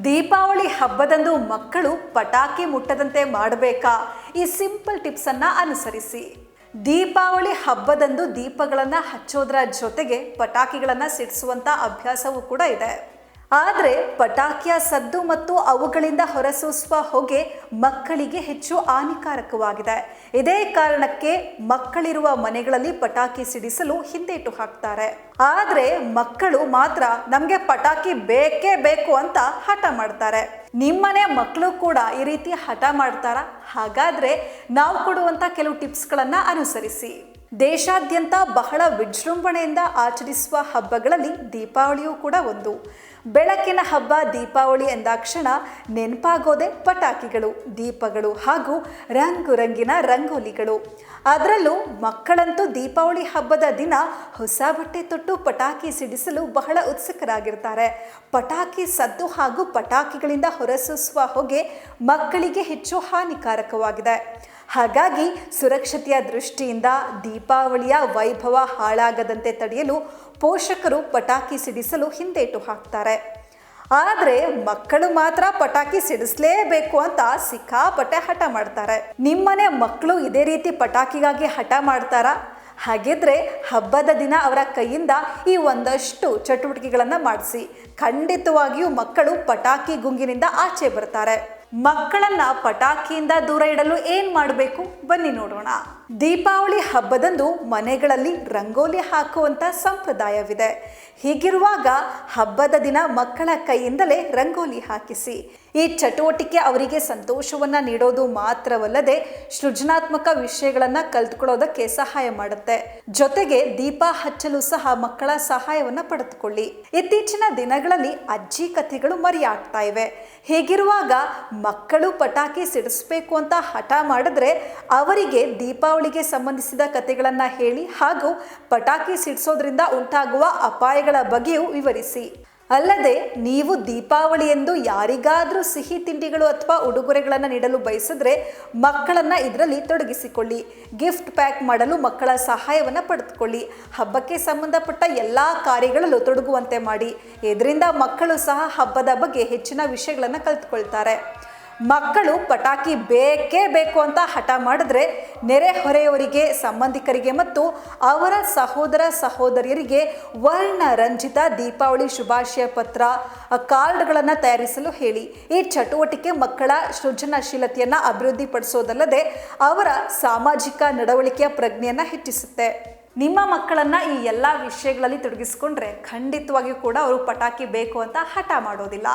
ದೀಪಾವಳಿ ಹಬ್ಬದಂದು ಮಕ್ಕಳು ಪಟಾಕಿ ಮುಟ್ಟದಂತೆ ಮಾಡಬೇಕಾ? ಈ ಸಿಂಪಲ್ ಟಿಪ್ಸ್ ಅನ್ನ ಅನುಸರಿಸಿ. ದೀಪಾವಳಿ ಹಬ್ಬದಂದು ದೀಪಗಳನ್ನು ಹಚ್ಚೋದ್ರ ಜೊತೆಗೆ ಪಟಾಕಿಗಳನ್ನು ಸಿಡಿಸುವಂತ ಅಭ್ಯಾಸವೂ ಕೂಡ ಇದೆ. ಆದರೆ ಪಟಾಕಿಯ ಸದ್ದು ಮತ್ತು ಅವುಗಳಿಂದ ಹೊರಸೂಸುವ ಹೊಗೆ ಮಕ್ಕಳಿಗೆ ಹೆಚ್ಚು ಹಾನಿಕಾರಕವಾಗಿದೆ. ಇದೇ ಕಾರಣಕ್ಕೆ ಮಕ್ಕಳಿರುವ ಮನೆಗಳಲ್ಲಿ ಪಟಾಕಿ ಸಿಡಿಸಲು ಹಿಂದೇಟು ಹಾಕ್ತಾರೆ. ಆದರೆ ಮಕ್ಕಳು ಮಾತ್ರ ನಮಗೆ ಪಟಾಕಿ ಬೇಕೇ ಬೇಕು ಅಂತ ಹಠ ಮಾಡ್ತಾರೆ. ನಿಮ್ಮನೆ ಮಕ್ಕಳು ಕೂಡ ಈ ರೀತಿ ಹಠ ಮಾಡ್ತಾರ? ಹಾಗಾದ್ರೆ ನಾವು ಕೊಡುವಂತ ಕೆಲವು ಟಿಪ್ಸ್ಗಳನ್ನ ಅನುಸರಿಸಿ. ದೇಶಾದ್ಯಂತ ಬಹಳ ವಿಜೃಂಭಣೆಯಿಂದ ಆಚರಿಸುವ ಹಬ್ಬಗಳಲ್ಲಿ ದೀಪಾವಳಿಯೂ ಕೂಡ ಒಂದು. ಬೆಳಕಿನ ಹಬ್ಬ ದೀಪಾವಳಿ ಎಂದಾಕ್ಷಣ ನೆನಪಾಗೋದೆ ಪಟಾಕಿಗಳು, ದೀಪಗಳು ಹಾಗೂ ರಂಗುರಂಗಿನ ರಂಗೋಲಿಗಳು. ಅದರಲ್ಲೂ ಮಕ್ಕಳಂತೂ ದೀಪಾವಳಿ ಹಬ್ಬದ ದಿನ ಹೊಸ ಬಟ್ಟೆ ತೊಟ್ಟು ಪಟಾಕಿ ಸಿಡಿಸಲು ಬಹಳ ಉತ್ಸುಕರಾಗಿರ್ತಾರೆ. ಪಟಾಕಿ ಸದ್ದು ಹಾಗೂ ಪಟಾಕಿಗಳಿಂದ ಹೊರಸೂಸುವ ಹೊಗೆ ಮಕ್ಕಳಿಗೆ ಹೆಚ್ಚು ಹಾನಿಕಾರಕವಾಗಿದೆ. ಹಾಗಾಗಿ ಸುರಕ್ಷತೆಯ ದೃಷ್ಟಿಯಿಂದ ದೀಪಾವಳಿಯ ವೈಭವ ಹಾಳಾಗದಂತೆ ತಡೆಯಲು ಪೋಷಕರು ಪಟಾಕಿ ಸಿಡಿಸಲು ಹಿಂದೇಟು ಹಾಕ್ತಾರೆ. ಆದರೆ ಮಕ್ಕಳು ಮಾತ್ರ ಪಟಾಕಿ ಸಿಡಿಸಲೇಬೇಕು ಅಂತ ಸಿಕ್ಕಾಪಟ್ಟೆ ಹಠ ಮಾಡ್ತಾರೆ. ನಿಮ್ಮನೆ ಮಕ್ಕಳು ಇದೇ ರೀತಿ ಪಟಾಕಿಗಾಗಿ ಹಠ ಮಾಡ್ತಾರಾ? ಹಾಗಿದ್ರೆ ಹಬ್ಬದ ದಿನ ಅವರ ಕೈಯಿಂದ ಈ ಒಂದಷ್ಟು ಚಟುವಟಿಕೆಗಳನ್ನು ಮಾಡಿಸಿ. ಖಂಡಿತವಾಗಿಯೂ ಮಕ್ಕಳು ಪಟಾಕಿ ಗುಂಗಿನಿಂದ ಆಚೆ ಬರ್ತಾರೆ. ಮಕ್ಕಳನ್ನ ಪಟಾಕಿಯಿಂದ ದೂರ ಇಡಲು ಏನ್ ಮಾಡಬೇಕು ಬನ್ನಿ ನೋಡೋಣ. ದೀಪಾವಳಿ ಹಬ್ಬದಂದು ಮನೆಗಳಲ್ಲಿ ರಂಗೋಲಿ ಹಾಕುವಂತ ಸಂಪ್ರದಾಯವಿದೆ. ಹೀಗಿರುವಾಗ ಹಬ್ಬದ ದಿನ ಮಕ್ಕಳ ಕೈಯಿಂದಲೇ ರಂಗೋಲಿ ಹಾಕಿಸಿ. ಈ ಚಟುವಟಿಕೆ ಅವರಿಗೆ ಸಂತೋಷವನ್ನ ನೀಡೋದು ಮಾತ್ರವಲ್ಲದೆ ಸೃಜನಾತ್ಮಕ ವಿಷಯಗಳನ್ನ ಕಲ್ತ್ಕೊಳ್ಳೋದಕ್ಕೆ ಸಹಾಯ ಮಾಡುತ್ತೆ. ಜೊತೆಗೆ ದೀಪ ಹಚ್ಚಲು ಸಹ ಮಕ್ಕಳ ಸಹಾಯವನ್ನ ಪಡೆದುಕೊಳ್ಳಿ. ಇತ್ತೀಚಿನ ದಿನಗಳಲ್ಲಿ ಅಜ್ಜಿ ಕಥೆಗಳು ಮರೆಯಾಗ್ತಾ ಇವೆ. ಹೀಗಿರುವಾಗ ಮಕ್ಕಳು ಪಟಾಕಿ ಸಿಡಿಸಬೇಕು ಅಂತ ಹಠ ಮಾಡಿದ್ರೆ ಅವರಿಗೆ ದೀಪಾವಳಿಗೆ ಸಂಬಂಧಿಸಿದ ಕಥೆಗಳನ್ನ ಹೇಳಿ ಹಾಗೂ ಪಟಾಕಿ ಸಿಡಿಸೋದ್ರಿಂದ ಉಂಟಾಗುವ ಅಪಾಯಗಳ ಬಗ್ಗೆಯೂ ವಿವರಿಸಿ. ಅಲ್ಲದೆ ನೀವು ದೀಪಾವಳಿ ಎಂದು ಯಾರಿಗಾದ್ರೂ ಸಿಹಿ ತಿಂಡಿಗಳು ಅಥವಾ ಉಡುಗೊರೆಗಳನ್ನು ನೀಡಲು ಬಯಸಿದ್ರೆ ಮಕ್ಕಳನ್ನ ಇದರಲ್ಲಿ ತೊಡಗಿಸಿಕೊಳ್ಳಿ. ಗಿಫ್ಟ್ ಪ್ಯಾಕ್ ಮಾಡಲು ಮಕ್ಕಳ ಸಹಾಯವನ್ನು ಪಡೆದುಕೊಳ್ಳಿ. ಹಬ್ಬಕ್ಕೆ ಸಂಬಂಧಪಟ್ಟ ಎಲ್ಲ ಕಾರ್ಯಗಳಲ್ಲೂ ತೊಡಗುವಂತೆ ಮಾಡಿ. ಇದರಿಂದ ಮಕ್ಕಳು ಸಹ ಹಬ್ಬದ ಬಗ್ಗೆ ಹೆಚ್ಚಿನ ವಿಷಯಗಳನ್ನು ಕಲಿತುಕೊಳ್ತಾರೆ. ಮಕ್ಕಳು ಪಟಾಕಿ ಬೇಕೇ ಬೇಕು ಅಂತ ಹಠ ಮಾಡಿದ್ರೆ ನೆರೆಹೊರೆಯವರಿಗೆ, ಸಂಬಂಧಿಕರಿಗೆ ಮತ್ತು ಅವರ ಸಹೋದರ ಸಹೋದರಿಯರಿಗೆ ವರ್ಣರಂಜಿತ ದೀಪಾವಳಿ ಶುಭಾಶಯ ಪತ್ರ, ಕಾರ್ಡ್ಗಳನ್ನು ತಯಾರಿಸಲು ಹೇಳಿ. ಈ ಚಟುವಟಿಕೆ ಮಕ್ಕಳ ಸೃಜನಶೀಲತೆಯನ್ನು ಅಭಿವೃದ್ಧಿಪಡಿಸೋದಲ್ಲದೆ ಅವರ ಸಾಮಾಜಿಕ ನಡವಳಿಕೆಯ ಪ್ರಜ್ಞೆಯನ್ನು ಹೆಚ್ಚಿಸುತ್ತೆ. ನಿಮ್ಮ ಮಕ್ಕಳನ್ನ ಈ ಎಲ್ಲ ವಿಷಯಗಳಲ್ಲಿ ತೊಡಗಿಸಿಕೊಂಡ್ರೆ ಖಂಡಿತವಾಗಿಯೂ ಕೂಡ ಅವರು ಪಟಾಕಿ ಬೇಕು ಅಂತ ಹಠ ಮಾಡೋದಿಲ್ಲ.